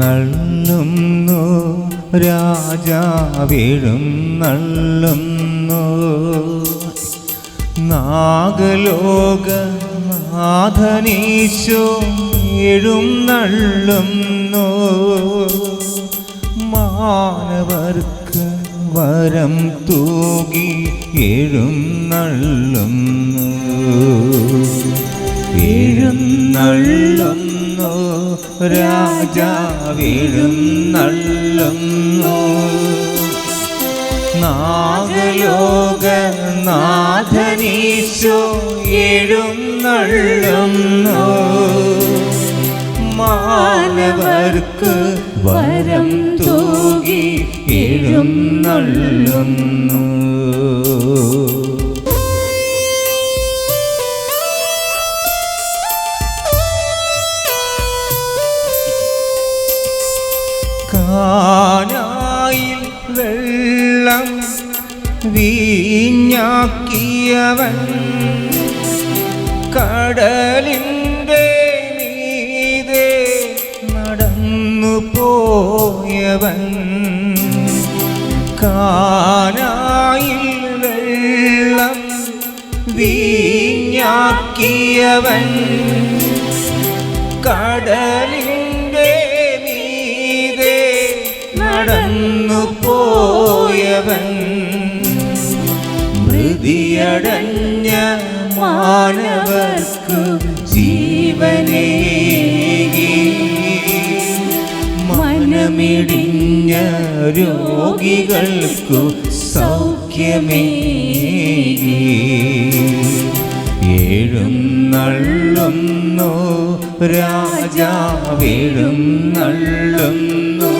എഴുന്നള്ളുന്നു രാജാവെഴുന്നള്ളുന്നു. നാഗലോകനാഥനീശോ എഴുന്നള്ളുന്നു. മാനവർക്ക് വരം തൂകി എഴുന്നള്ളുന്നു. എഴുന്നള്ളുന്നു രാജാവെഴുന്നള്ളുന്നു. നാഗലോകനാഥനീശോ എഴുന്നള്ളുന്നു. മാനവർക്ക് വരം തൂകി എഴുന്നള്ളുന്നു. കാനായിൽ വെള്ളം വീഞ്ഞാക്കിയവൻ, കടലിൻ്റെ മീതെ നടന്നു പോയവൻ. കാനായിൽ വെള്ളം വീഞ്ഞാക്കിയവൻ, കടലിൻ്റെ മീതെ നടന്നു പോയവൻ. മൃതിയടഞ്ഞ മാനവർക്കു ജീവനേകി, മനമിടിഞ്ഞ രോഗികൾക്കു സൗഖ്യമേകി. എഴുന്നള്ളുന്നു രാജാവെഴുന്നള്ളുന്നു.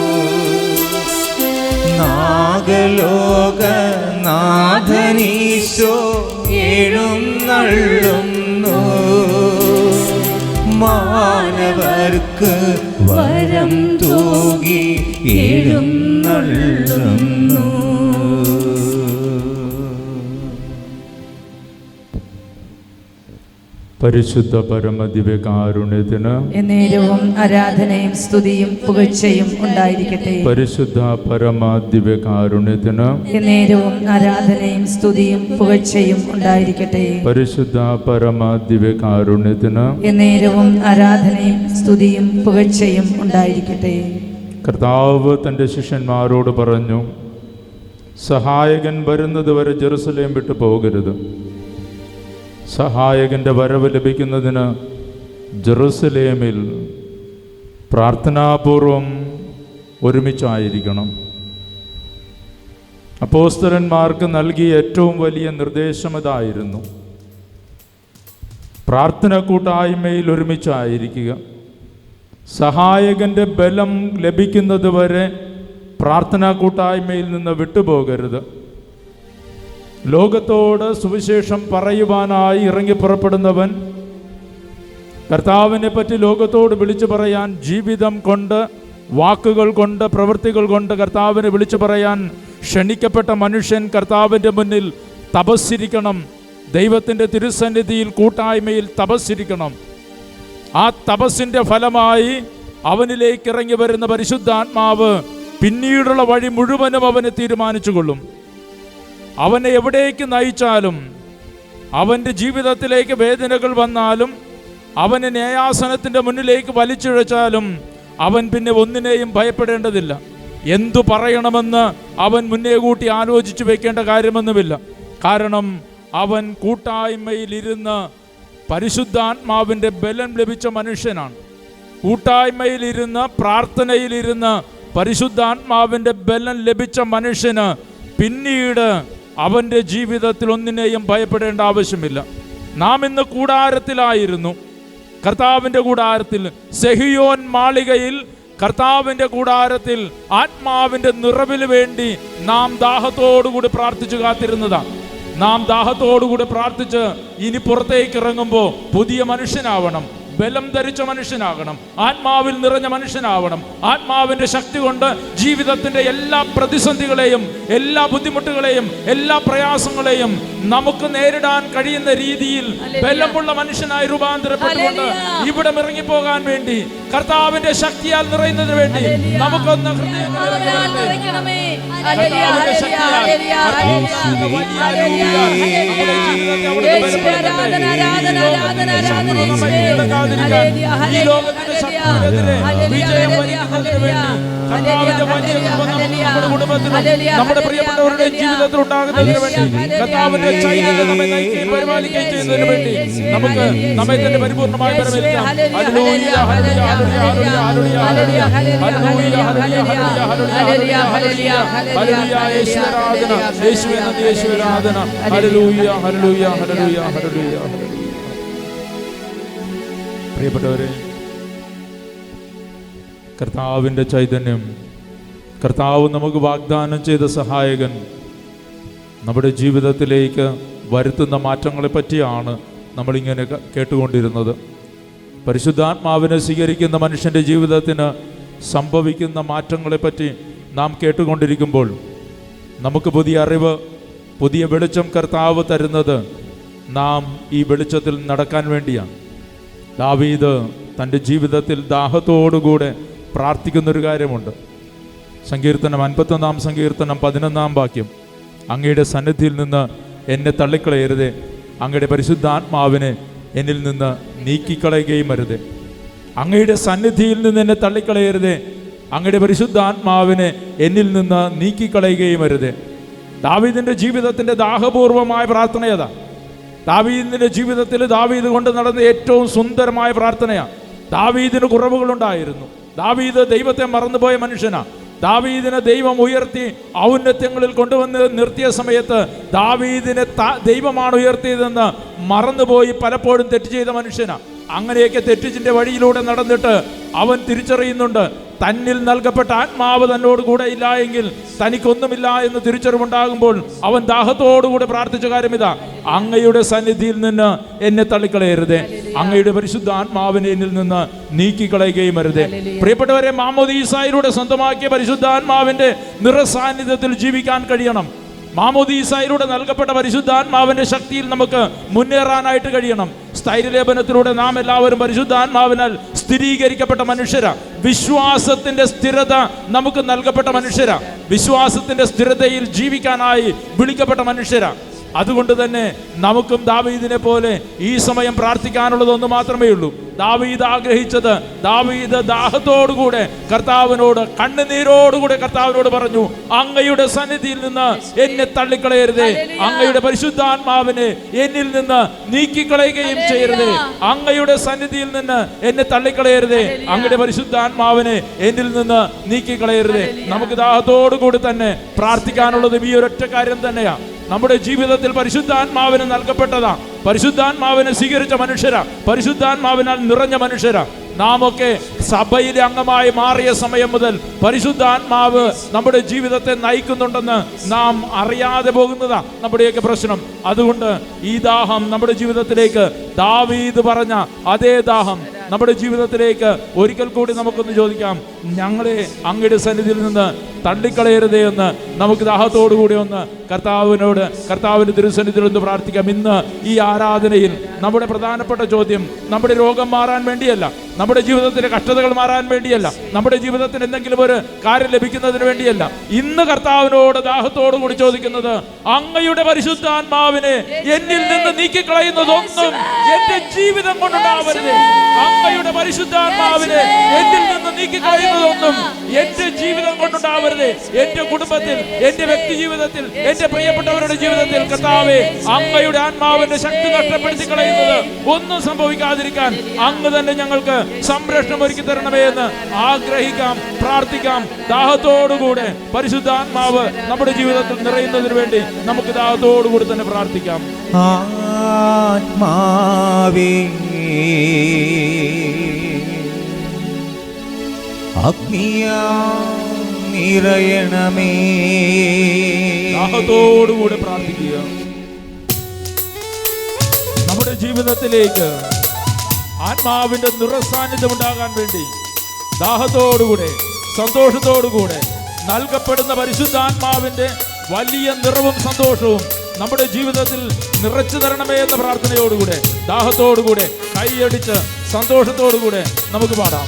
നാഗലോകനാഥനീശോ എഴുന്നള്ളുന്നു. മാനവർക്ക് വരം തൂകി എഴുന്നള്ളുന്നു. പരിശുദ്ധ പരമദിവ്യകാരുണ്യത്തിന് എന്നേരവും ആരാധനയും സ്തുതിയും പുകഴ്ചയും ഉണ്ടായിരിക്കട്ടെ. പരിശുദ്ധ പരമദിവ്യകാരുണ്യത്തിന് എന്നേരവും ആരാധനയും സ്തുതിയും പുകഴ്ചയും ഉണ്ടായിരിക്കട്ടെ. പരിശുദ്ധ പരമദിവ്യകാരുണ്യത്തിന് എന്നേരവും ആരാധനയും സ്തുതിയും പുകഴ്ചയും ഉണ്ടായിരിക്കട്ടെ. കർത്താവ് തൻ്റെ ശിഷ്യന്മാരോട് പറഞ്ഞു, സഹായകൻ വരുന്നത് വരെ ജെറുസലേം വിട്ടു പോകരുത്. സഹായകൻ്റെ വരവ് ലഭിക്കുന്നതിന് ജെറുസലേമിൽ പ്രാർത്ഥനാപൂർവം ഒരുമിച്ചായിരിക്കണം. അപ്പോസ്തലന്മാർക്ക് നൽകിയ ഏറ്റവും വലിയ നിർദ്ദേശം ഇതായിരുന്നു: പ്രാർത്ഥന കൂട്ടായ്മയിൽ ഒരുമിച്ചായിരിക്കുക. സഹായകൻ്റെ ബലം ലഭിക്കുന്നത് വരെ പ്രാർത്ഥനാ കൂട്ടായ്മയിൽ നിന്ന് വിട്ടുപോകരുത്. ലോകത്തോട് സുവിശേഷം പറയുവാനായി ഇറങ്ങി പുറപ്പെടുന്നവൻ, കർത്താവിനെ പറ്റി ലോകത്തോട് വിളിച്ചു പറയാൻ ജീവിതം കൊണ്ട്, വാക്കുകൾ കൊണ്ട്, പ്രവൃത്തികൾ കൊണ്ട് കർത്താവിനെ വിളിച്ചു പറയാൻ ക്ഷണിക്കപ്പെട്ട മനുഷ്യൻ കർത്താവിൻ്റെ മുന്നിൽ തപസ്സിരിക്കണം. ദൈവത്തിൻ്റെ തിരുസന്നിധിയിൽ കൂട്ടായ്മയിൽ തപസ്സിരിക്കണം. ആ തപസ്സിൻ്റെ ഫലമായി അവനിലേക്ക് ഇറങ്ങി വരുന്ന പരിശുദ്ധാത്മാവ് പിന്നീടുള്ള വഴി മുഴുവനും അവനെ തീരുമാനിച്ചു കൊള്ളും. അവനെ എവിടേക്ക് നയിച്ചാലും, അവൻ്റെ ജീവിതത്തിലേക്ക് വേദനകൾ വന്നാലും, അവനെ ന്യായാസനത്തിൻ്റെ മുന്നിലേക്ക് വലിച്ചിഴച്ചാലും അവൻ പിന്നെ ഒന്നിനെയും ഭയപ്പെടേണ്ടതില്ല. എന്തു പറയണമെന്ന് അവൻ മുന്നേ കൂട്ടി ആലോചിച്ചു വെക്കേണ്ട കാര്യമൊന്നുമില്ല. കാരണം അവൻ കൂട്ടായ്മയിലിരുന്ന് പരിശുദ്ധാത്മാവിൻ്റെ ബലം ലഭിച്ച മനുഷ്യനാണ്. കൂട്ടായ്മയിലിരുന്ന് പ്രാർത്ഥനയിലിരുന്ന് പരിശുദ്ധാത്മാവിൻ്റെ ബലം ലഭിച്ച മനുഷ്യന് പിന്നീട് അവൻ്റെ ജീവിതത്തിൽ ഒന്നിനെയും ഭയപ്പെടേണ്ട ആവശ്യമില്ല. നാം ഇന്ന് കൂടാരത്തിലായിരുന്നു, കർത്താവിൻ്റെ കൂടാരത്തിൽ, സെഹിയോൻ മാളികയിൽ കർത്താവിൻ്റെ കൂടാരത്തിൽ ആത്മാവിൻ്റെ നിറവിന് വേണ്ടി നാം ദാഹത്തോടുകൂടി പ്രാർത്ഥിച്ചു കാത്തിരുന്നതാണ്. നാം ദാഹത്തോടുകൂടി പ്രാർത്ഥിച്ച് ഇനി പുറത്തേക്ക് ഇറങ്ങുമ്പോൾ പുതിയ മനുഷ്യനാവണം, ബലം ധരിച്ച മനുഷ്യനാകണം, ആത്മാവിൽ നിറഞ്ഞ മനുഷ്യനാവണം. ആത്മാവിൻ്റെ ശക്തി കൊണ്ട് ജീവിതത്തിൻ്റെ എല്ലാ പ്രതിസന്ധികളെയും, എല്ലാ ബുദ്ധിമുട്ടുകളെയും, എല്ലാ പ്രയാസങ്ങളെയും നമുക്ക് നേരിടാൻ കഴിയുന്ന രീതിയിൽ ബലമുള്ള മനുഷ്യനായി രൂപാന്തരപ്പെട്ടുകൊണ്ട് ഇവിടെ ഇറങ്ങിപ്പോകാൻ വേണ്ടി കർത്താവിന്റെ ശക്തിയാൽ നിറയുന്നതിന് വേണ്ടി നമുക്കൊന്ന് ഈ ലോകത്തിന്റെ ശക്തിക്കെതിരെ വിജയം വരിക്കുന്നതിന് വേണ്ടി കർത്താവിന്റെ വലിയ നമ്മുടെ കുടുംബത്തിലും നമ്മുടെ പ്രിയപ്പെട്ടവരുടെ ജീവിതത്തിൽ ഉണ്ടാകുന്നതിന് വേണ്ടി കർത്താവിന്റെ ചൈതന്യം നമ്മെ നയിക്കുകയും പരിപാലിക്കുകയും ചെയ്യുന്നതിന് വേണ്ടി നമുക്ക് നമ്മെ തന്നെ പരിപൂർണമായി പരമേൽക്കാം. ഹല്ലേലൂയ ഹല്ലേലൂയ ഹല്ലേലൂയ ഹല്ലേലൂയ ഹല്ലേലൂയ ഹല്ലേലൂയ ഹല്ലേലൂയ ഹല്ലേലൂയ യേശുവേ ആരാധന, യേശുവേ നന്ദി, യേശുവേ ആരാധന. ഹല്ലേലൂയ ഹല്ലേലൂയ ഹല്ലേലൂയ ഹല്ലേലൂയ. പ്രിയപ്പെട്ടവരെ, കർത്താവിൻ്റെ ചൈതന്യം, കർത്താവ് നമുക്ക് വാഗ്ദാനം ചെയ്ത സഹായകൻ നമ്മുടെ ജീവിതത്തിലേക്ക് വരുത്തുന്ന മാറ്റങ്ങളെ പറ്റിയാണ് നമ്മളിങ്ങനെ കേട്ടുകൊണ്ടിരുന്നത്. പരിശുദ്ധാത്മാവിനെ സ്വീകരിക്കുന്ന മനുഷ്യൻ്റെ ജീവിതത്തിന് സംഭവിക്കുന്ന മാറ്റങ്ങളെപ്പറ്റി നാം കേട്ടുകൊണ്ടിരിക്കുമ്പോൾ നമുക്ക് പുതിയ അറിവ്, പുതിയ വെളിച്ചം കർത്താവ് തരുന്നത് നാം ഈ വെളിച്ചത്തിൽ നടക്കാൻ വേണ്ടിയാണ്. ദാവീദ് തൻ്റെ ജീവിതത്തിൽ ദാഹത്തോടുകൂടെ പ്രാർത്ഥിക്കുന്നൊരു കാര്യമുണ്ട്. സങ്കീർത്തനം 51-ാം സങ്കീർത്തനം 11-ാം വാക്യം, അങ്ങയുടെ സന്നിധിയിൽ നിന്ന് എന്നെ തള്ളിക്കളയരുതേ, അങ്ങയുടെ പരിശുദ്ധാത്മാവിനെ എന്നിൽ നിന്ന് നീക്കിക്കളയുകയും അരുതേ. അങ്ങയുടെ സന്നിധിയിൽ നിന്ന് എന്നെ തള്ളിക്കളയരുതേ, അങ്ങയുടെ പരിശുദ്ധാത്മാവിനെ എന്നിൽ നിന്ന് നീക്കിക്കളയുകയും അരുതേ. ദാവീദിൻ്റെ ജീവിതത്തിൻ്റെ ദാഹപൂർവമായ പ്രാർത്ഥനയതാ. ദാവീദിൻ്റെ ജീവിതത്തിൽ ദാവീദ് കൊണ്ട് നടന്ന ഏറ്റവും സുന്ദരമായ പ്രാർത്ഥനയാണ്. ദാവീദിന് കുറവുകളുണ്ടായിരുന്നു. ദാവീദ് ദൈവത്തെ മറന്നുപോയ മനുഷ്യനാണ്. ദാവീദിനെ ദൈവം ഉയർത്തി ഔന്നത്യങ്ങളിൽ കൊണ്ടുവന്ന് നിർത്തിയ സമയത്ത് ദാവീദിനെ ദൈവമാണ് ഉയർത്തിയതെന്ന് മറന്നുപോയി പലപ്പോഴും തെറ്റ് ചെയ്ത മനുഷ്യനാണ്. അങ്ങനെയൊക്കെ തെറ്റിച്ചിൻ്റെ വഴിയിലൂടെ നടന്നിട്ട് അവൻ തിരിച്ചറിയുന്നുണ്ട്, തന്നിൽ നൽകപ്പെട്ട ആത്മാവ് തന്നോട് കൂടെ ഇല്ല എങ്കിൽ തനിക്കൊന്നുമില്ല എന്ന് തിരിച്ചറിവുണ്ടാകുമ്പോൾ അവൻ ദാഹത്തോടുകൂടെ പ്രാർത്ഥിച്ച കാര്യം ഇതാ: അങ്ങയുടെ സന്നിധിയിൽ നിന്ന് എന്നെ തള്ളിക്കളയരുതേ, അങ്ങയുടെ പരിശുദ്ധാത്മാവിനെ എന്നിൽ നിന്ന് നീക്കിക്കളയുകയും അരുതേ. പ്രിയപ്പെട്ടവരെ, മാമോദീസായിലൂടെ സ്വന്തമാക്കിയ പരിശുദ്ധാത്മാവിന്റെ നിറസാന്നിധ്യത്തിൽ ജീവിക്കാൻ കഴിയണം. മാമോദീസായിലൂടെ നൽകപ്പെട്ട പരിശുദ്ധാത്മാവിന്റെ ശക്തിയിൽ നമുക്ക് മുന്നേറാനായിട്ട് കഴിയണം. സ്ഥൈര്യലേപനത്തിലൂടെ നാം എല്ലാവരും പരിശുദ്ധാത്മാവിനാൽ സ്ഥിരീകരിക്കപ്പെട്ട മനുഷ്യരാ. വിശ്വാസത്തിന്റെ സ്ഥിരത നമുക്ക് നൽകപ്പെട്ട മനുഷ്യരാ. വിശ്വാസത്തിന്റെ സ്ഥിരതയിൽ ജീവിക്കാനായി വിളിക്കപ്പെട്ട മനുഷ്യരാ. അതുകൊണ്ട് തന്നെ നമുക്കും ദാവീദിനെ പോലെ ഈ സമയം പ്രാർത്ഥിക്കാനുള്ളത് ഒന്ന് മാത്രമേ ഉള്ളൂ. ദാവീദ് ആഗ്രഹിച്ചത്, ദാവീദ് ദാഹത്തോടുകൂടെ കർത്താവിനോട്, കണ്ണുനീരോടുകൂടെ കർത്താവിനോട് പറഞ്ഞു, അങ്ങയുടെ സന്നിധിയിൽ നിന്ന് എന്നെ തള്ളിക്കളയരുതേ, അങ്ങയുടെ പരിശുദ്ധാത്മാവിനെ എന്നിൽ നിന്ന് നീക്കിക്കളയുകയും ചെയ്യരുതേ, അങ്ങയുടെ സന്നിധിയിൽ നിന്ന് എന്നെ തള്ളിക്കളയരുതേ, അങ്ങയുടെ പരിശുദ്ധാത്മാവിനെ എന്നിൽ നിന്ന് നീക്കിക്കളയരുതേ. നമുക്ക് ദാഹത്തോടുകൂടി തന്നെ പ്രാർത്ഥിക്കാനുള്ളത് ഈ ഒരൊറ്റ കാര്യം തന്നെയാണ്. നമ്മുടെ ജീവിതത്തിൽ പരിശുദ്ധാത്മാവിന് നൽകപ്പെട്ടതാ. പരിശുദ്ധാത്മാവിനെ സ്വീകരിച്ച മനുഷ്യരാ, പരിശുദ്ധാത്മാവിനാൽ നിറഞ്ഞ മനുഷ്യരാ. നാം ഒക്കെ സഭയിലെ അംഗമായി മാറിയ സമയം മുതൽ പരിശുദ്ധാത്മാവ് നമ്മുടെ ജീവിതത്തെ നയിക്കുന്നുണ്ടെന്ന് നാം അറിയാതെ പോകുന്നതാ നമ്മുടെയൊക്കെ പ്രശ്നം. അതുകൊണ്ട് ഈ ദാഹം നമ്മുടെ ജീവിതത്തിലേക്ക്, ദാവീദ് പറഞ്ഞ അതേ ദാഹം നമ്മുടെ ജീവിതത്തിലേക്ക് ഒരിക്കൽ കൂടി നമുക്കൊന്ന് ചോദിക്കാം. ഞങ്ങളെ അങ്ങയുടെ സന്നിധിയിൽ നിന്ന് തള്ളിക്കളയരുതേ എന്ന് നമുക്ക് ദാഹത്തോടുകൂടി ഒന്ന് കർത്താവിനോട്, കർത്താവിൻ്റെ തിരുസന്നിധിയിൽ ഒന്ന് പ്രാർത്ഥിക്കാം. ഇന്ന് ഈ ആരാധനയിൽ നമ്മുടെ പ്രധാനപ്പെട്ട ചോദ്യം നമ്മുടെ രോഗം മാറാൻ വേണ്ടിയല്ല, നമ്മുടെ ജീവിതത്തിലെ കഷ്ടതകൾ മാറാൻ വേണ്ടിയല്ല, നമ്മുടെ ജീവിതത്തിന് എന്തെങ്കിലും ഒരു കാര്യം ലഭിക്കുന്നതിന് വേണ്ടിയല്ല. ഇന്ന് കർത്താവിനോട് ദാഹത്തോടു കൂടി ചോദിക്കുന്നത്, അങ്ങയുടെ പരിശുദ്ധാത്മാവിനെ എന്നിൽ നിന്ന് നീക്കിക്കളയുന്നതൊന്നും എന്റെ ജീവിതം കൊണ്ടുണ്ടാവരുത്. അങ്ങയുടെ പരിശുദ്ധാത്മാവിനെ എന്നിൽ നിന്ന് നീക്കിക്കളയുന്നതൊന്നും എന്റെ ജീവിതം കൊണ്ടുണ്ടാവരുത്. എന്റെ കുടുംബത്തിൽ, എന്റെ വ്യക്തി ജീവിതത്തിൽ, എന്റെ പ്രിയപ്പെട്ടവരുടെ ജീവിതത്തിൽ കർത്താവേ, അങ്ങയുടെ ആത്മാവിന്റെ ശക്തി നഷ്ടപ്പെടുത്തി കളയുന്നത് ഒന്നും സംഭവിക്കാതിരിക്കാൻ അങ്ങ് തന്നെ ഞങ്ങൾക്ക് സംരക്ഷണം ഒരുക്കി തരണമേ എന്ന് ആഗ്രഹിക്കാം, പ്രാർത്ഥിക്കാം. ദാഹത്തോടുകൂടെ പരിശുദ്ധാത്മാവ് നമ്മുടെ ജീവിതത്തിൽ നിറയുന്നതിന് വേണ്ടി നമുക്ക് ദാഹത്തോടുകൂടി തന്നെ പ്രാർത്ഥിക്കാം. ആത്മാവേ അഗ്നിയാ നിറയണമേ. ദാഹത്തോടുകൂടെ പ്രാർത്ഥിക്കുക. നമ്മുടെ ജീവിതത്തിലേക്ക് ആത്മാവിന്റെ നിറസാന്നിധ്യം ഉണ്ടാകാൻ വേണ്ടി ദാഹത്തോടുകൂടെ, സന്തോഷത്തോടുകൂടെ നൽകപ്പെടുന്ന പരിശുദ്ധാത്മാവിന്റെ വലിയ നിറവും സന്തോഷവും നമ്മുടെ ജീവിതത്തിൽ നിറച്ചു തരണമേ എന്ന പ്രാർത്ഥനയോടുകൂടെ, ദാഹത്തോടുകൂടെ, കൈയടിച്ച് സന്തോഷത്തോടുകൂടെ നമുക്ക് പാടാം.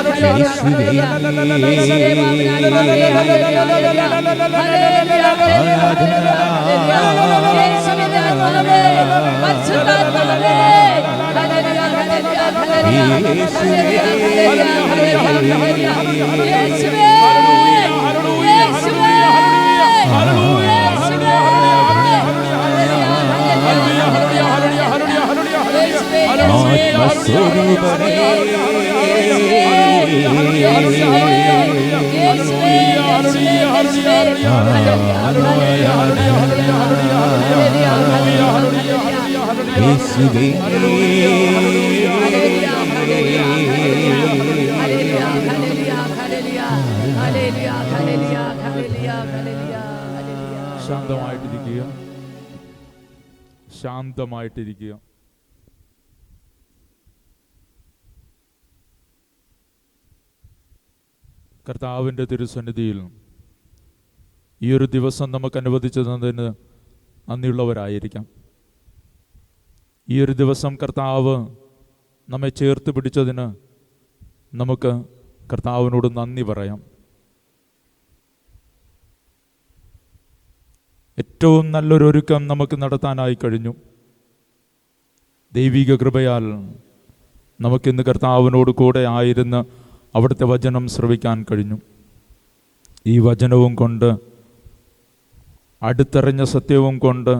ശാന്തമായിട്ടിരിക്കുക, ശാന്തമായിട്ടിരിക്കുക. കർത്താവിൻ്റെ തിരുസന്നിധിയിൽ ഈ ഒരു ദിവസം നമുക്ക് അനുവദിച്ചു തന്നതിന് നന്ദിയുള്ളവരായിരിക്കാം. ഈ ഒരു ദിവസം കർത്താവ് നമ്മെ ചേർത്ത് പിടിച്ചതിന് നമുക്ക് കർത്താവിനോട് നന്ദി പറയാം. ഏറ്റവും നല്ലൊരൊരുക്കം നമുക്ക് നടത്താനായി കഴിഞ്ഞു. ദൈവിക കൃപയാൽ നമുക്കിന്ന് കർത്താവിനോട് കൂടെ ആയിരുന്ന് അവിടുത്തെ വചനം ശ്രവിക്കാൻ കഴിഞ്ഞു. ഈ വചനവും കൊണ്ട്, അടുത്തറിഞ്ഞ സത്യവും കൊണ്ട്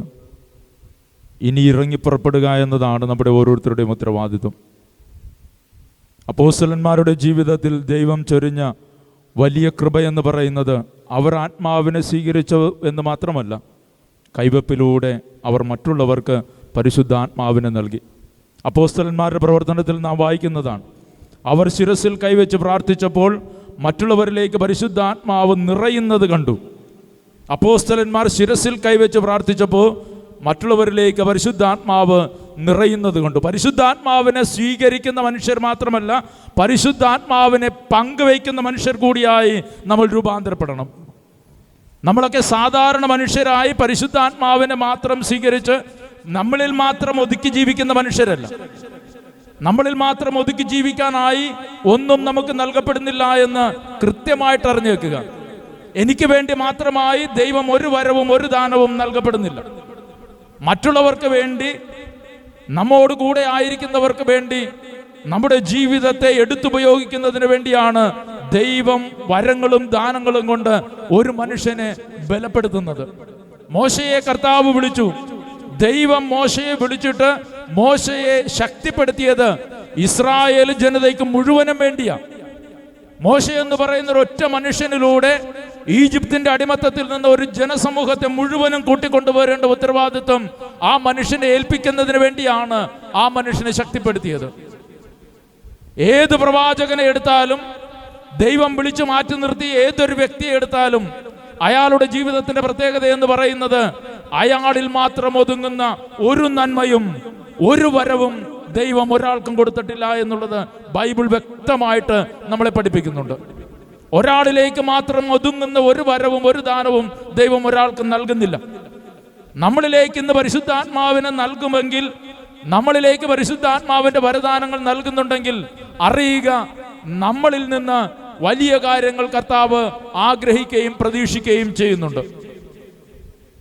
ഇനി ഇറങ്ങിപ്പുറപ്പെടുക എന്നതാണ് നമ്മുടെ ഓരോരുത്തരുടെയും ഉത്തരവാദിത്വം. അപ്പോസ്തലന്മാരുടെ ജീവിതത്തിൽ ദൈവം ചൊരിഞ്ഞ വലിയ കൃപയെന്ന് പറയുന്നത് അവർ ആത്മാവിനെ സ്വീകരിച്ചു എന്ന് മാത്രമല്ല, കൈവപ്പിലൂടെ അവർ മറ്റുള്ളവർക്ക് പരിശുദ്ധാത്മാവിനെ നൽകി. അപ്പോസ്തലന്മാരുടെ പ്രവർത്തനത്തിൽ നാം വായിക്കുന്നതാണ്, അവർ ശിരസിൽ കൈവച്ച് പ്രാർത്ഥിച്ചപ്പോൾ മറ്റുള്ളവരിലേക്ക് പരിശുദ്ധാത്മാവ് നിറയുന്നത് കണ്ടു. അപ്പോസ്തലന്മാർ ശിരസിൽ കൈവച്ച് പ്രാർത്ഥിച്ചപ്പോൾ മറ്റുള്ളവരിലേക്ക് പരിശുദ്ധാത്മാവ് നിറയുന്നത് കണ്ടു. പരിശുദ്ധാത്മാവിനെ സ്വീകരിക്കുന്ന മനുഷ്യർ മാത്രമല്ല, പരിശുദ്ധാത്മാവിനെ പങ്കുവയ്ക്കുന്ന മനുഷ്യർ കൂടിയായി നമ്മൾ രൂപാന്തരപ്പെടണം. നമ്മളൊക്കെ സാധാരണ മനുഷ്യരായി പരിശുദ്ധാത്മാവിനെ മാത്രം സ്വീകരിച്ച് നമ്മളിൽ മാത്രം ഒതുക്കി ജീവിക്കുന്ന മനുഷ്യരല്ല. നമ്മളിൽ മാത്രം ഒതുക്കി ജീവിക്കാനായി ഒന്നും നമുക്ക് നൽകപ്പെടുന്നില്ല എന്ന് കൃത്യമായിട്ട് അറിഞ്ഞു വെക്കുക. എനിക്ക് വേണ്ടി മാത്രമായി ദൈവം ഒരു വരവും ഒരു ദാനവും നൽകപ്പെടുന്നില്ല. മറ്റുള്ളവർക്ക് വേണ്ടി, നമ്മോട് കൂടെ ആയിരിക്കുന്നവർക്ക് വേണ്ടി നമ്മുടെ ജീവിതത്തെ എടുത്തുപയോഗിക്കുന്നതിന് വേണ്ടിയാണ് ദൈവം വരങ്ങളും ദാനങ്ങളും കൊണ്ട് ഒരു മനുഷ്യനെ ബലപ്പെടുത്തുന്നത്. മോശയെ കർത്താവ് വിളിച്ചു. ദൈവം മോശയെ വിളിച്ചിട്ട് മോശയെ ശക്തിപ്പെടുത്തിയത് ഇസ്രായേൽ ജനതയ്ക്ക് മുഴുവനും വേണ്ടിയാണ്. മോശ എന്ന് പറയുന്ന ഒരൊറ്റ മനുഷ്യനിലൂടെ ഈജിപ്തിന്റെ അടിമത്തത്തിൽ നിന്ന് ഒരു ജനസമൂഹത്തെ മുഴുവനും കൂട്ടിക്കൊണ്ടുവരേണ്ട ഉത്തരവാദിത്വം ആ മനുഷ്യനെ ഏൽപ്പിക്കുന്നതിന് വേണ്ടിയാണ് ആ മനുഷ്യനെ ശക്തിപ്പെടുത്തിയത്. ഏത് പ്രവാചകനെ എടുത്താലും, ദൈവം വിളിച്ചു മാറ്റി നിർത്തി ഏതൊരു വ്യക്തിയെ എടുത്താലും, അയാളുടെ ജീവിതത്തിന്റെ പ്രത്യേകത എന്ന് പറയുന്നത് അയാളിൽ മാത്രം ഒതുങ്ങുന്ന ഒരു നന്മയും ഒരു വരവും ദൈവം ഒരാൾക്കും കൊടുത്തിട്ടില്ല എന്നുള്ളത് ബൈബിൾ വ്യക്തമായിട്ട് നമ്മളെ പഠിപ്പിക്കുന്നുണ്ട്. ഒരാളിലേക്ക് മാത്രം ഒതുങ്ങുന്ന ഒരു വരവും ഒരു ദാനവും ദൈവം ഒരാൾക്കും നൽകുന്നില്ല. നമ്മളിലേക്ക് ഇന്ന് പരിശുദ്ധാത്മാവിനെ നൽകുമെങ്കിൽ, നമ്മളിലേക്ക് പരിശുദ്ധാത്മാവിന്റെ വരദാനങ്ങൾ നൽകുന്നുണ്ടെങ്കിൽ അറിയുക, നമ്മളിൽ നിന്ന് വലിയ കാര്യങ്ങൾ കർത്താവ് ആഗ്രഹിക്കുകയും പ്രതീക്ഷിക്കുകയും ചെയ്യുന്നുണ്ട്.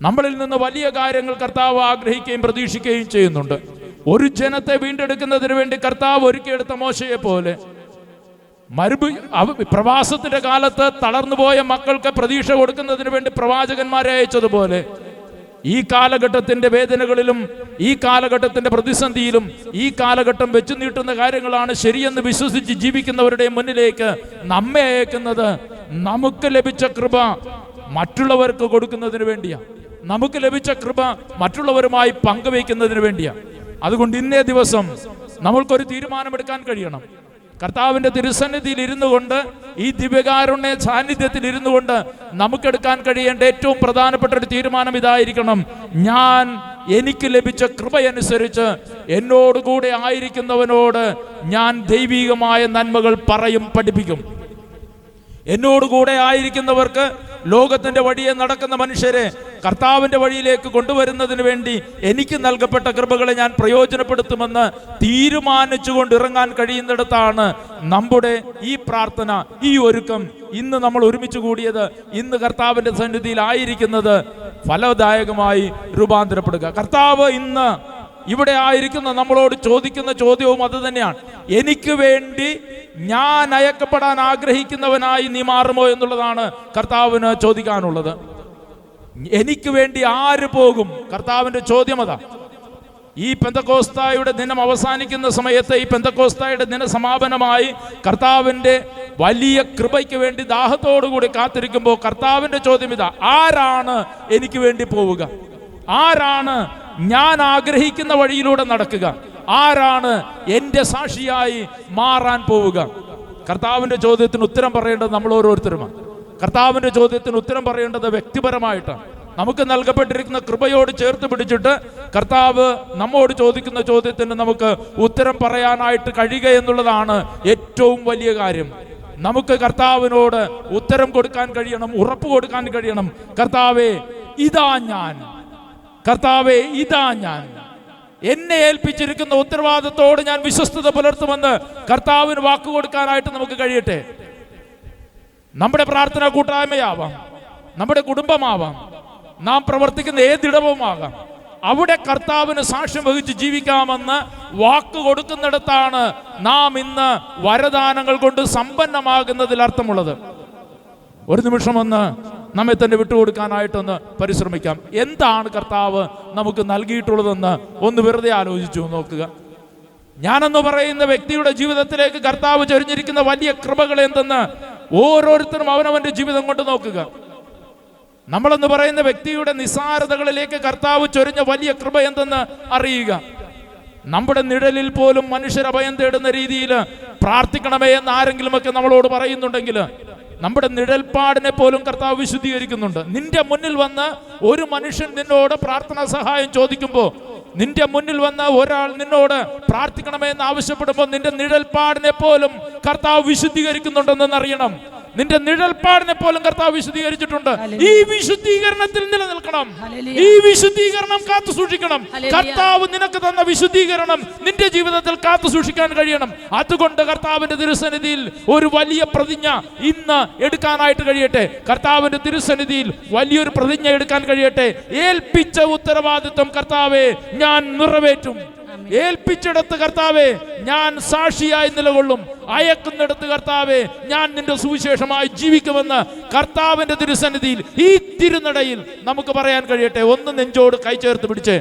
നമ്മളിൽ നിന്ന് വലിയ കാര്യങ്ങൾ കർത്താവ് ആഗ്രഹിക്കുകയും പ്രതീക്ഷിക്കുകയും ചെയ്യുന്നുണ്ട്. ഒരു ജനത്തെ വീണ്ടെടുക്കുന്നതിന് വേണ്ടി കർത്താവ് ഒരുക്കിയെടുത്ത മോശയെ പോലെ, പ്രവാസത്തിന്റെ കാലത്ത് തളർന്നുപോയ മക്കൾക്ക് പ്രതീക്ഷ കൊടുക്കുന്നതിന് വേണ്ടി പ്രവാചകന്മാരെ അയച്ചതുപോലെ, ഈ കാലഘട്ടത്തിന്റെ വേദനകളിലും ഈ കാലഘട്ടത്തിന്റെ പ്രതിസന്ധിയിലും ഈ കാലഘട്ടം വെച്ചു നീട്ടുന്ന കാര്യങ്ങളാണ് ശരിയെന്ന് വിശ്വസിച്ച് ജീവിക്കുന്നവരുടെ മുന്നിലേക്ക് നമ്മെ അയക്കുന്നത് നമുക്ക് ലഭിച്ച കൃപ മറ്റുള്ളവർക്ക് കൊടുക്കുന്നതിന് വേണ്ടിയാണ്. നമുക്ക് ലഭിച്ച കൃപ മറ്റുള്ളവരുമായി പങ്കുവയ്ക്കുന്നതിന് വേണ്ടിയാണ്. അതുകൊണ്ട് ഇന്നേ ദിവസം നമ്മൾക്കൊരു തീരുമാനമെടുക്കാൻ കഴിയണം. കർത്താവിന്റെ തിരുസന്നിധിയിൽ ഇരുന്നു കൊണ്ട്, ഈ ദിവ്യകാരുണ്യ സാന്നിധ്യത്തിൽ ഇരുന്നു കൊണ്ട് നമുക്കെടുക്കാൻ കഴിയേണ്ട ഏറ്റവും പ്രധാനപ്പെട്ട ഒരു തീരുമാനം ഇതായിരിക്കണം: ഞാൻ എനിക്ക് ലഭിച്ച കൃപയനുസരിച്ച് എന്നോടുകൂടെ ആയിരിക്കുന്നവനോട് ഞാൻ ദൈവികമായ നന്മകൾ പറയും, പഠിപ്പിക്കും. എന്നോടുകൂടെ ആയിരിക്കുന്നവർക്ക്, ലോകത്തിൻ്റെ വഴിയെ നടക്കുന്ന മനുഷ്യരെ കർത്താവിൻ്റെ വഴിയിലേക്ക് കൊണ്ടുവരുന്നതിന് വേണ്ടി എനിക്ക് നൽകപ്പെട്ട കൃപകളെ ഞാൻ പ്രയോജനപ്പെടുത്തുമെന്ന് തീരുമാനിച്ചുകൊണ്ട് ഇറങ്ങാൻ കഴിയുന്നിടത്താണ് നമ്മുടെ ഈ പ്രാർത്ഥന, ഈ ഒരുക്കം, ഇന്ന് നമ്മൾ ഒരുമിച്ച് കൂടിയത്, ഇന്ന് കർത്താവിൻ്റെ സന്നിധിയിൽ ആയിരിക്കുന്നത് ഫലദായകമായി രൂപാന്തരപ്പെടുക. കർത്താവ് ഇന്ന് ഇവിടെ ആയിരിക്കുന്ന നമ്മളോട് ചോദിക്കുന്ന ചോദ്യവും അത് തന്നെയാണ്. എനിക്ക് വേണ്ടി ഞാൻ അയക്കപ്പെടാൻ ആഗ്രഹിക്കുന്നവനായി നീ മാറുമോ എന്നുള്ളതാണ് കർത്താവിന് ചോദിക്കാനുള്ളത്. എനിക്ക് വേണ്ടി ആര് പോകും? കർത്താവിന്റെ ചോദ്യം അതാ. ഈ പെന്തക്കോസ്തായുടെ ദിനം അവസാനിക്കുന്ന സമയത്ത്, ഈ പെന്തക്കോസ്തായുടെ ദിന സമാപനമായി കർത്താവിൻ്റെ വലിയ കൃപയ്ക്ക് വേണ്ടി ദാഹത്തോടുകൂടി കാത്തിരിക്കുമ്പോൾ കർത്താവിന്റെ ചോദ്യം ഇതാ: ആരാണ് എനിക്ക് വേണ്ടി പോവുക? ആരാണ് ഞാൻ ആഗ്രഹിക്കുന്ന വഴിയിലൂടെ നടക്കുക? ആരാണ് എൻ്റെ സാക്ഷിയായി മാറാൻ പോവുക? കർത്താവിന്റെ ചോദ്യത്തിന് ഉത്തരം പറയേണ്ടത് നമ്മൾ ഓരോരുത്തരുമാണ്. കർത്താവിന്റെ ചോദ്യത്തിന് ഉത്തരം പറയേണ്ടത് വ്യക്തിപരമായിട്ടാണ്. നമുക്ക് നൽകപ്പെട്ടിരിക്കുന്ന കൃപയോട് ചേർത്ത് പിടിച്ചിട്ട് കർത്താവ് നമ്മോട് ചോദിക്കുന്ന ചോദ്യത്തിന് നമുക്ക് ഉത്തരം പറയാനായിട്ട് കഴിയുക എന്നുള്ളതാണ് ഏറ്റവും വലിയ കാര്യം. നമുക്ക് കർത്താവിനോട് ഉത്തരം കൊടുക്കാൻ കഴിയണം, ഉറപ്പ് കൊടുക്കാൻ കഴിയണം. കർത്താവേ, ഇതാ ഞാൻ. കർത്താവേ, ഇതാ ഞാൻ. എന്നെ ഏൽപ്പിച്ചിരിക്കുന്ന ഉത്തരവാദിത്തത്തോട് ഞാൻ വിശ്വസ്തത പുലർത്തുമെന്ന് കർത്താവിന് വാക്കുകൊടുക്കാനായിട്ട് നമുക്ക് കഴിയട്ടെ. നമ്മുടെ പ്രാർത്ഥനാ കൂട്ടായ്മയാവാം, നമ്മുടെ കുടുംബമാവാം, നാം പ്രവർത്തിക്കുന്ന ഏതിടവുമാകാം, അവിടെ കർത്താവിന് സാക്ഷ്യം വഹിച്ച് ജീവിക്കാമെന്ന് വാക്ക് കൊടുക്കുന്നിടത്താണ് നാം ഇന്ന് വരദാനങ്ങൾ കൊണ്ട് സമ്പന്നമാകുന്നതിൽ അർത്ഥമുള്ളത്. ഒരു നിമിഷം ഒന്ന് നമ്മെ തന്നെ വിട്ടുകൊടുക്കാനായിട്ടൊന്ന് പരിശ്രമിക്കാം. എന്താണ് കർത്താവ് നമുക്ക് നൽകിയിട്ടുള്ളതെന്ന് ഒന്ന് വെറുതെ ആലോചിച്ചു നോക്കുക. ഞാനെന്ന് പറയുന്ന വ്യക്തിയുടെ ജീവിതത്തിലേക്ക് കർത്താവ് ചൊരിഞ്ഞിരിക്കുന്ന വലിയ കൃപകൾ എന്തെന്ന് ഓരോരുത്തരും അവനവന്റെ ജീവിതം കൊണ്ട് നോക്കുക. നമ്മളെന്ന് പറയുന്ന വ്യക്തിയുടെ നിസ്സാരതകളിലേക്ക് കർത്താവ് ചൊരിഞ്ഞ വലിയ കൃപ എന്തെന്ന് അറിയുക. നമ്മുടെ നിഴലിൽ പോലും മനുഷ്യർ അഭയം തേടുന്ന രീതിയിൽ പ്രാർത്ഥിക്കണമേ എന്ന് ആരെങ്കിലുമൊക്കെ നമ്മളോട് പറയുന്നുണ്ടെങ്കിൽ, നമ്മുടെ നിഴൽപ്പാടിനെ പോലും കർത്താവ് വിശുദ്ധീകരിക്കുന്നുണ്ട്. നിന്റെ മുന്നിൽ വന്ന് ഒരു മനുഷ്യൻ നിന്നോട് പ്രാർത്ഥനാ സഹായം ചോദിക്കുമ്പോൾ, നിന്റെ മുന്നിൽ വന്ന് ഒരാൾ നിന്നോട് പ്രാർത്ഥിക്കണമെന്ന് ആവശ്യപ്പെടുമ്പോൾ, നിന്റെ നിഴൽപ്പാടിനെ പോലും കർത്താവ് വിശുദ്ധീകരിക്കുന്നുണ്ടെന്ന് അറിയണം. നിന്റെ നിഴൽപ്പാടിനെ പോലും കർത്താവ് വിശുദ്ധീകരിച്ചിട്ടുണ്ട്. ഈ വിശുദ്ധീകരണത്തിൽ നിലനിൽക്കണം, ഈ വിശുദ്ധീകരണം കാത്തു സൂക്ഷിക്കണം. കർത്താവ് നിനക്ക് തന്ന വിശുദ്ധീകരണം നിന്റെ ജീവിതത്തിൽ കാത്തു സൂക്ഷിക്കാൻ കഴിയണം. അതുകൊണ്ട് കർത്താവിന്റെ തിരുസന്നിധിയിൽ ഒരു വലിയ പ്രതിജ്ഞ ഇന്ന് എടുക്കാനായിട്ട് കഴിയട്ടെ. കർത്താവിന്റെ തിരുസന്നിധിയിൽ വലിയൊരു പ്രതിജ്ഞ എടുക്കാൻ കഴിയട്ടെ. ഏൽപ്പിച്ച ഉത്തരവാദിത്വം കർത്താവേ ഞാൻ നിറവേറ്റും. ഏൽപ്പിച്ചിടത്ത് കർത്താവേ ഞാൻ സാക്ഷിയായി നിലകൊള്ളും. അയക്കുന്നിടത്ത് കർത്താവേ ഞാൻ നിന്റെ സുവിശേഷമായി ജീവിക്കുമെന്ന് കർത്താവിന്റെ തിരുസന്നിധിയിൽ ഈ തിരുനടയിൽ നമുക്ക് പറയാൻ കഴിയട്ടെ. ഒന്ന് നെഞ്ചോട് കൈ ചേർത്ത് പിടിച്ച്,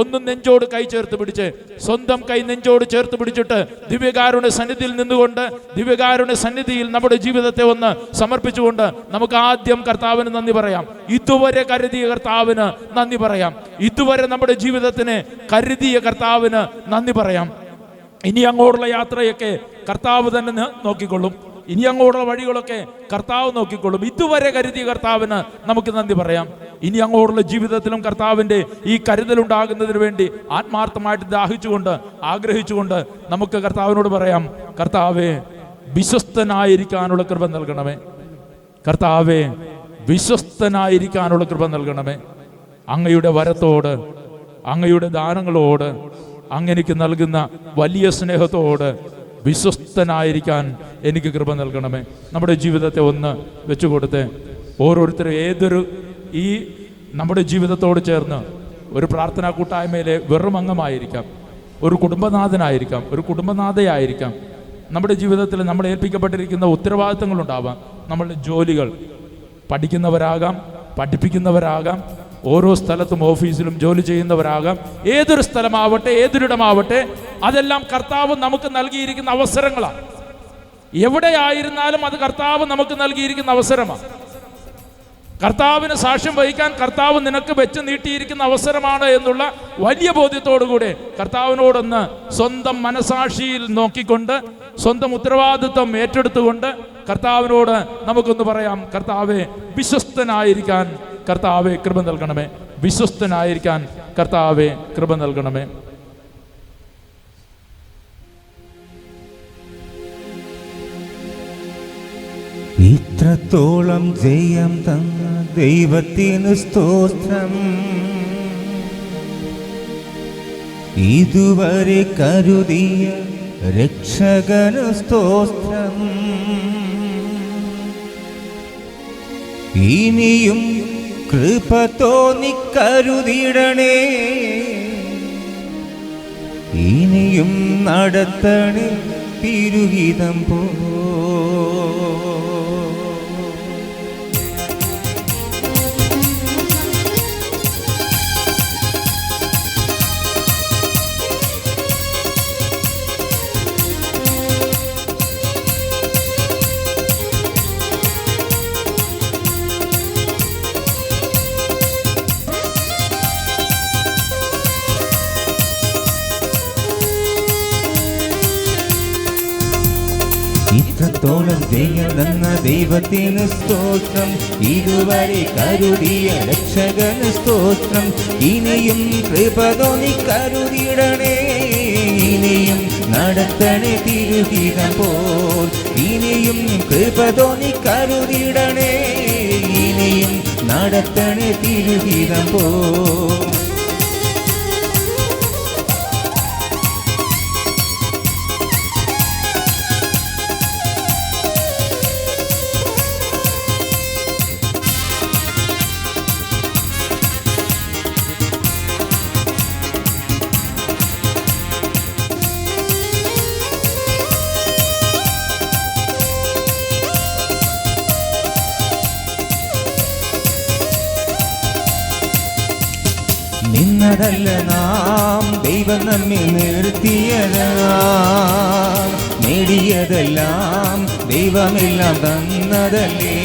ഒന്ന് നെഞ്ചോട് കൈ ചേർത്ത് പിടിച്ച്, സ്വന്തം കൈ നെഞ്ചോട് ചേർത്ത് പിടിച്ചിട്ട് ദിവ്യകാരുണ്യ സന്നിധിയിൽ നിന്നുകൊണ്ട്, ദിവ്യകാരുണ്യ സന്നിധിയിൽ നമ്മുടെ ജീവിതത്തെ ഒന്ന് സമർപ്പിച്ചുകൊണ്ട് നമുക്ക് ആദ്യം കർത്താവിന് നന്ദി പറയാം. ഇതുവരെ കരുതിയ കർത്താവിന് നന്ദി പറയാം. ഇതുവരെ നമ്മുടെ ജീവിതത്തിന് കരുതിയ കർത്താവിന് നന്ദി പറയാം. ഇനി അങ്ങോട്ടുള്ള യാത്രയൊക്കെ കർത്താവ് തന്നെ നോക്കിക്കൊള്ളും. ഇനി അങ്ങോട്ടുള്ള വഴികളൊക്കെ കർത്താവ് നോക്കിക്കൊള്ളും. ഇതുവരെ കരുതിയ കർത്താവിന് നമുക്ക് നന്ദി പറയാം. ഇനി അങ്ങോട്ടുള്ള ജീവിതത്തിലും കർത്താവിൻ്റെ ഈ കരുതലുണ്ടാകുന്നതിന് വേണ്ടി ആത്മാർത്ഥമായിട്ട് ദാഹിച്ചുകൊണ്ട്, ആഗ്രഹിച്ചുകൊണ്ട് നമുക്ക് കർത്താവിനോട് പറയാം: കർത്താവേ, വിശ്വസ്തനായിരിക്കാനുള്ള കൃപ നൽകണമേ. കർത്താവേ, വിശ്വസ്തനായിരിക്കാനുള്ള കൃപ നൽകണമേ. അങ്ങയുടെ വരത്തോട്, അങ്ങയുടെ ദാനങ്ങളോട്, അങ്ങെനിക്ക് നൽകുന്ന വലിയ സ്നേഹത്തോട് വിശ്വസ്തനായിരിക്കാൻ എനിക്ക് കൃപ നൽകണമേ. നമ്മുടെ ജീവിതത്തെ ഒന്ന് വെച്ചുകൊടുത്ത് ഓരോരുത്തരും ഏതൊരു ഈ നമ്മുടെ ജീവിതത്തോട് ചേർന്ന് ഒരു പ്രാർത്ഥനാ കൂട്ടായ്മയിലെ വെറും അംഗമായിരിക്കാം, ഒരു കുടുംബനാഥനായിരിക്കാം, ഒരു കുടുംബനാഥയായിരിക്കാം. നമ്മുടെ ജീവിതത്തിൽ നമ്മൾ ഏൽപ്പിക്കപ്പെട്ടിരിക്കുന്ന ഉത്തരവാദിത്തങ്ങളുണ്ടാവാം. നമ്മളുടെ ജോലികൾ, പഠിക്കുന്നവരാകാം, പഠിപ്പിക്കുന്നവരാകാം, ഓരോ സ്ഥലത്തും ഓഫീസിലും ജോലി ചെയ്യുന്നവരാകാം. ഏതൊരു സ്ഥലമാവട്ടെ, ഏതൊരിടമാവട്ടെ, അതെല്ലാം കർത്താവ് നമുക്ക് നൽകിയിരിക്കുന്ന അവസരങ്ങളാണ്. എവിടെയായിരുന്നാലും അത് കർത്താവ് നമുക്ക് നൽകിയിരിക്കുന്ന അവസരമാണ്. കർത്താവിന് സാക്ഷ്യം വഹിക്കാൻ കർത്താവ് നിനക്ക് വെച്ച് നീട്ടിയിരിക്കുന്ന അവസരമാണ് എന്നുള്ള വലിയ ബോധ്യത്തോടുകൂടെ കർത്താവിനോടൊന്ന് സ്വന്തം മനസാക്ഷിയിൽ നോക്കിക്കൊണ്ട്, സ്വന്തം ഉത്തരവാദിത്വം ഏറ്റെടുത്തുകൊണ്ട് കർത്താവിനോട് നമുക്കൊന്ന് പറയാം: കർത്താവേ, വിശ്വസ്തനായിരിക്കാൻ കർത്താവേ കൃപ നൽകണമേ. വിശ്വസ്തനായിരിക്കാൻ കർത്താവേ കൃപ നൽകണമേ. ഇത്രത്തോളം ജയം തന്ന ദൈവത്തിന് സ്തോത്രം. ഇതുവരെ കരുതിയ രക്ഷകന് സ്തോത്രം. ഇനിയും കൃപ തോന്നി കരുതിടണേ, ഇനിയും നടത്തണേ തിരുഹിതം പോ. ഇത്രത്തോളം ജയം തന്ന ദൈവത്തിന് സ്തോത്രം. ഇതുവരെ കരുതിയ രക്ഷകന് സ്തോത്രം. ഇനിയും കൃപ തോന്നി കരുതിടണേ, ഇനിയും നടത്തണേ തിരുഹിതം പോൽ. ഇനിയും കൃപ തോന്നി കരുതിടണേ, ഇനിയും നടത്തണേ തിരുഹിതം പോൽ. നിന്നതല്ല നാം ദൈവം നമ്മെ നിർത്തിയതാം. നേടിയതെല്ലാം ദൈവമെല്ലാം തന്നതല്ലേ.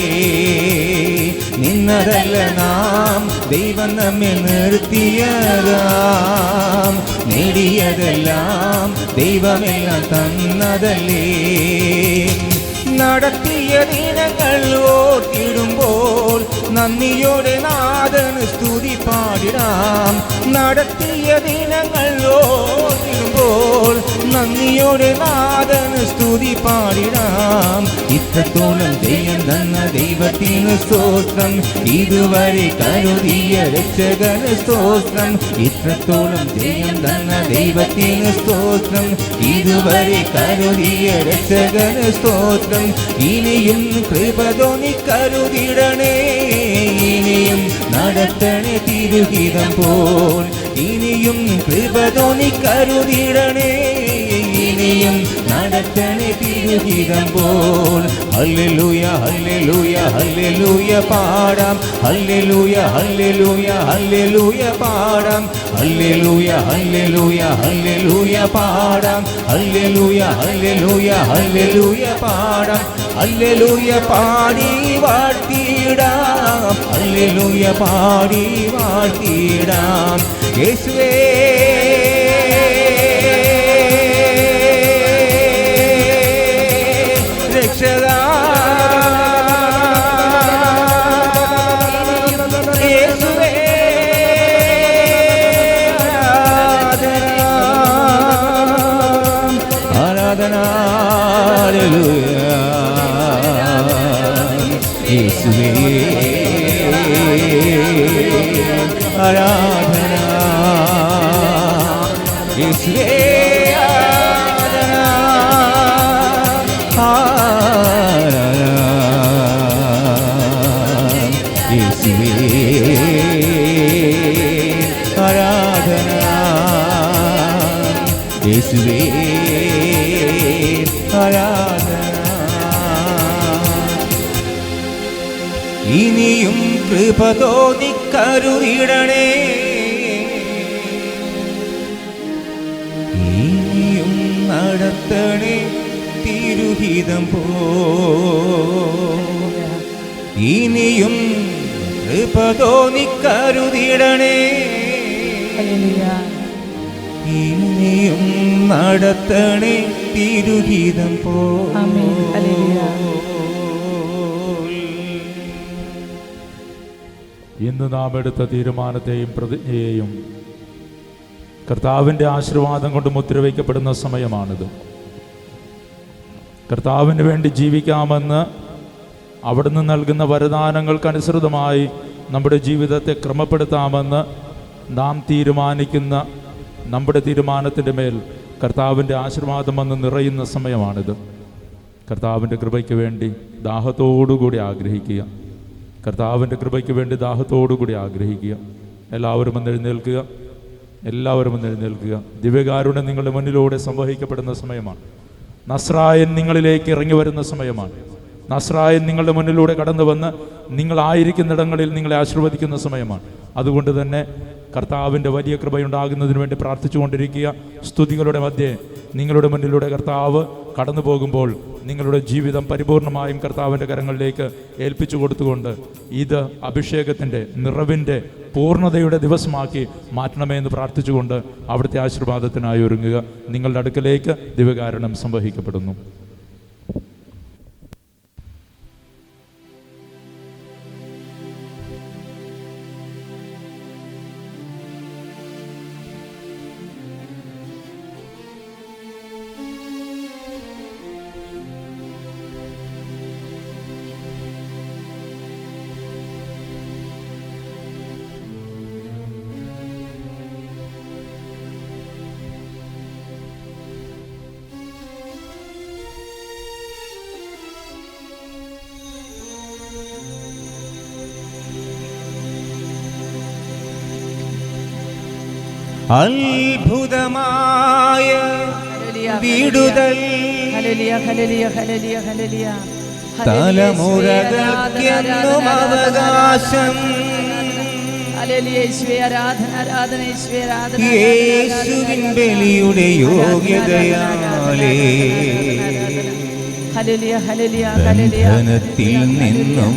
നിന്നതല്ല നാം ദൈവം നമ്മെ നിർത്തിയതാം. നേടിയതെല്ലാം ദൈവമെല്ലാം തന്നതല്ലേ. നടത്തിയ ദിനങ്ങൾ ഓർത്തിടുമ്പോൾ നന്ദിയോടെ നാഥന് സ്തുതി പാടിടാം. നടത്തിയ ദിനങ്ങൾ ഓർത്തിടുമ്പോൾ നന്ദിയോടെ നാഥന് സ്തുതി പാടിടാം. ഇത്രത്തോളം ജയം തന്ന ദൈവത്തിന് സ്തോത്രം. ഇതുവരെ കരുതിയ രക്ഷകന് സ്തോത്രം. ഇത്രത്തോളം ജയം തന്ന ദൈവത്തിന് സ്തോത്രം. ഇതുവരെ കരുതിയ രക്ഷകന് സ്തോത്രം. ഇനിയും കൃപ തോന്നി കരുതിടണേ, ഇനിയും നടത്തണേ തിരുഹിതം പോൽ. ഇനിയും കൃപ തോന്നി കരുതിടണേ, ഇനിയും നടത്തണേ തിരുഹിതം പോൽ. ഹല്ലേലൂയ ഹല്ലേലൂയ ഹല്ലേലൂയ പാടാം. ഹല്ലേലൂയ ഹല്ലേലൂയ ഹല്ലേലൂയ പാടാം. ഹല്ലേലൂയ ഹല്ലേലൂയ ഹല്ലേലൂയ പാടാം. ഹല്ലേലൂയ ഹല്ലേലൂയ ഹല്ലേലൂയ പാടാം. ഹല്ലേലൂയ പാടി വാഴ്ത്തിടാം. ഹല്ലേലൂയ പാടി വാഴ്ത്തിടാം. യേശുവേ രക്ഷകാ, യേശുവേ ആരാധന, ഹല്ലേലൂയ യേശുവേ ആരാധന, യേശുവേ ആരാധന, യേശുവേ ആരാധന, യേശുവേ ആരാധന. ഇനിയും കൃപ തോന്നി കരുതിടണേ, ഇനിയും നടത്തണേ തിരുഹിതം പോ. ഇനിയും കൃപ തോന്നി കരുതിടണേ, ഇനിയും നടത്തണേ തിരുഹിതം പോ. ഇന്ന് നാം എടുത്ത തീരുമാനത്തെയും പ്രതിജ്ഞയെയും കർത്താവിൻ്റെ ആശീർവാദം കൊണ്ട് മുദ്രവയ്ക്കപ്പെടുന്ന സമയമാണിത്. കർത്താവിന് വേണ്ടി ജീവിക്കാമെന്ന് അവിടുന്ന് നൽകുന്ന വരദാനങ്ങൾക്കനുസൃതമായി നമ്മുടെ ജീവിതത്തെ ക്രമപ്പെടുത്താമെന്ന് നാം തീരുമാനിക്കുന്ന നമ്മുടെ തീരുമാനത്തിൻ്റെ മേൽ കർത്താവിൻ്റെ ആശീർവാദം വന്ന് നിറയുന്ന സമയമാണിത്. കർത്താവിൻ്റെ കൃപയ്ക്ക് വേണ്ടി ദാഹത്തോടുകൂടി ആഗ്രഹിക്കുക. കർത്താവിൻ്റെ കൃപയ്ക്ക് വേണ്ടി ദാഹത്തോടുകൂടി ആഗ്രഹിക്കുക. എല്ലാവരും ഒന്ന് എഴുന്നേൽക്കുക. എല്ലാവരും ഒന്ന് എഴുന്നേൽക്കുക. ദിവ്യകാരുണ്യം നിങ്ങളുടെ മുന്നിലൂടെ സംവഹിക്കപ്പെടുന്ന സമയമാണ്. നസ്രായൻ നിങ്ങളിലേക്ക് ഇറങ്ങി വരുന്ന സമയമാണ്. നസ്രായൻ നിങ്ങളുടെ മുന്നിലൂടെ കടന്നു വന്ന് നിങ്ങളായിരിക്കുന്നിടങ്ങളിൽ നിങ്ങളെ ആശീർവദിക്കുന്ന സമയമാണ്. അതുകൊണ്ട് തന്നെ കർത്താവിൻ്റെ വലിയ കൃപയുണ്ടാകുന്നതിന് വേണ്ടി പ്രാർത്ഥിച്ചുകൊണ്ടിരിക്കുക. സ്തുതികളുടെ മധ്യേ നിങ്ങളുടെ മുന്നിലൂടെ കർത്താവ് കടന്നു പോകുമ്പോൾ നിങ്ങളുടെ ജീവിതം പരിപൂർണമായും കർത്താവിൻ്റെ കരങ്ങളിലേക്ക് ഏൽപ്പിച്ചു കൊടുത്തുകൊണ്ട് ഇത് അഭിഷേകത്തിൻ്റെ നിറവിൻ്റെ പൂർണ്ണതയുടെ ദിവസമാക്കി മാറ്റണമേ എന്ന് പ്രാർത്ഥിച്ചുകൊണ്ട് അവിടുത്തെ ആശീർവാദത്തിനായി ഒരുങ്ങുക. നിങ്ങളുടെ അടുക്കലേക്ക് ദിവ്യകാരുണ്യം സംവഹിക്കപ്പെടുന്നു. അത്ഭുതമായ വിടുതൽ തലമുറകൾക്കെന്നും അവകാശം. യേശുവിൻ ബലിയുടെ യോഗ്യതയാലേ ബന്ധനത്തിൽ നിന്നും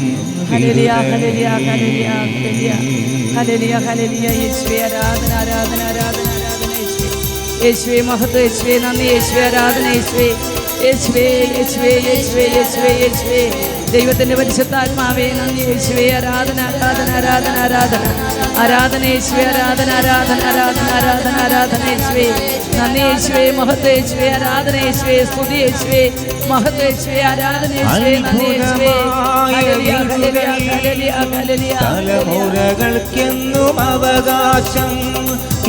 യേശുവേ മഹത്വം, യേശുവേ നന്ദി, യേശുവേ ആരാധന, യേശുവേ യേശുവേ യേശുവേ യേശുവേ യേശുവേ യേശുവേ ദൈവത്തിന്റെ പരിശുദ്ധാത്മാവേ നന്ദി, യേശുവേ ആരാധന ആരാധന ആരാധന ആരാധന ആരാധന യേശുവേ ആരാധന ആരാധന ആരാധന ആരാധന ആരാധന യേശുവേ നന്ദി, യേശുവേ മഹത്വം, യേശുവേ ആരാധന, യേശുവേ സ്തുതി, യേശുവേ മഹത്വം, യേശുവേ ആരാധന, യേശുവേ നന്ദി, യേശുവേ ഹല്ലേലൂയ ഹല്ലേലൂയ ഹല്ലേലൂയ. തലമുറകൾക്കെന്നും അവകാശം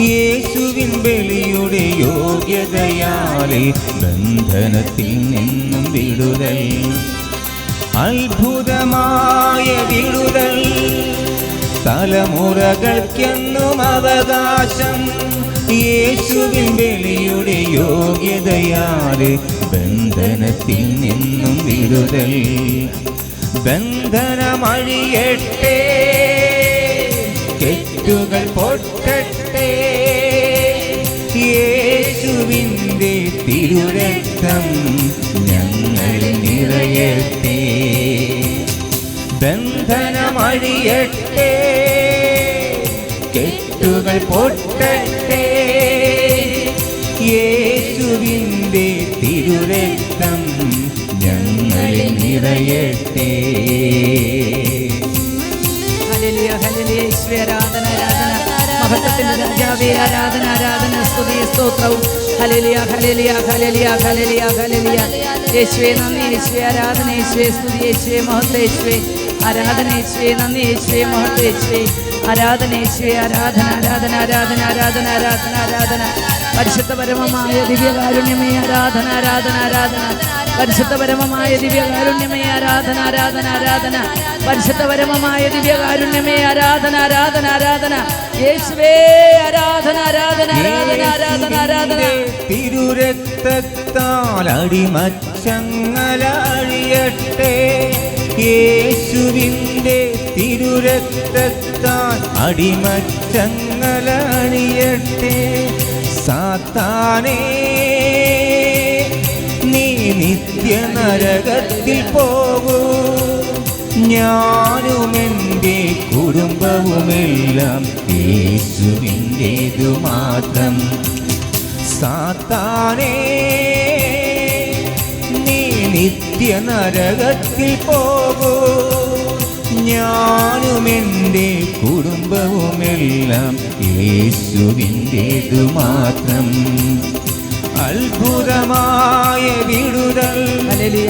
യേശുവിൻ ബലിയുടെ യോഗ്യതയാലെ ബന്ധനത്തിൽ നിന്നും വിടുതൽ. അത്ഭുതമായ വിടുതൽ തലമുറകൾക്കെന്നും അവകാശം യേശുവിൻ ബലിയുടെ യോഗ്യതയാലെ ബന്ധനത്തിൽ നിന്നും വിടുതൽ. ബന്ധനമഴിയട്ടെ, കെട്ടുകൾ പൊട്ടട്ടെ, യേശുവിൻ്റെ തിരുരക്തം ഞങ്ങളിൽ നിറയട്ടെ. ബന്ധനമഴിയട്ടെ, കെട്ടുകൾ പൊട്ടട്ടെ, യേശുവിൻ്റെ തിരുരക്തം ഞങ്ങളിൽ നിറയട്ടെ. ഹല്ലേലൂയ ഹല്ലേലൂയ യേശുവേ ആരാധന ആരാധന മഹത്വത്തിന്റെ രാജാവേ ആരാധന ആരാധന സ്തുതി സ്തോത്രവും. ഹല്ലേലൂയ ഹല്ലേലൂയ ഹല്ലേലൂയ ഹല്ലേലൂയ ഹല്ലേലൂയ യേശുവേ നന്ദി, യേശുവേ ആരാധന, യേശുവേ സ്തുതി, യേശുവേ മഹത്വം, യേശുവേ ആരാധന, യേശുവേ നന്ദി, യേശുവേ മഹത്വം, യേശുവേ ആരാധന, യേശുവേ ആരാധന ആരാധന ആരാധന ആരാധന ആരാധന ആരാധന പരിശുദ്ധപരമമായ ദിവ്യകാരുണ്യമേ ആരാധന ആരാധന ആരാധന പരിശുദ്ധപരമമായ ദിവ്യകാരുണ്യമേ ആരാധന ആരാധന ആരാധന പരിശുദ്ധപരമമായ ദിവ്യകാരുണ്യമേ ആരാധന ആരാധന ആരാധന യേശുവേ ആരാധന ആരാധന ആരാധന ആരാധന ആരാധന. തിരുരക്തത്താൽ അടിമച്ചങ്ങലഴിയട്ടെ, യേശുവിൻ്റെ തിരുരക്തത്താൽ അടിമച്ചങ്ങലഴിയട്ടെ. സാത്താനേ നീ നിത്യനരകത്തിൽ പോകൂ, ഞാനും എൻ്റെ കുടുംബവുമെല്ലാം യേശുവിൻ്റേതു മാത്രം. സാത്താനേ നീ നിത്യനരകത്തിൽ പോകൂ, ഞാനും എൻ്റെ കുടുംബവുമെല്ലാം യേശുവിൻ്റേതു മാത്രം. അത്ഭുതമായ വിടുതൽ ഹല്ലേലൂയ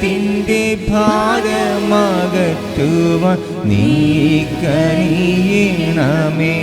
ജഡത്തിൻ്റെ ഭാരമകറ്റുവാൻ നീ കനിയണമേ.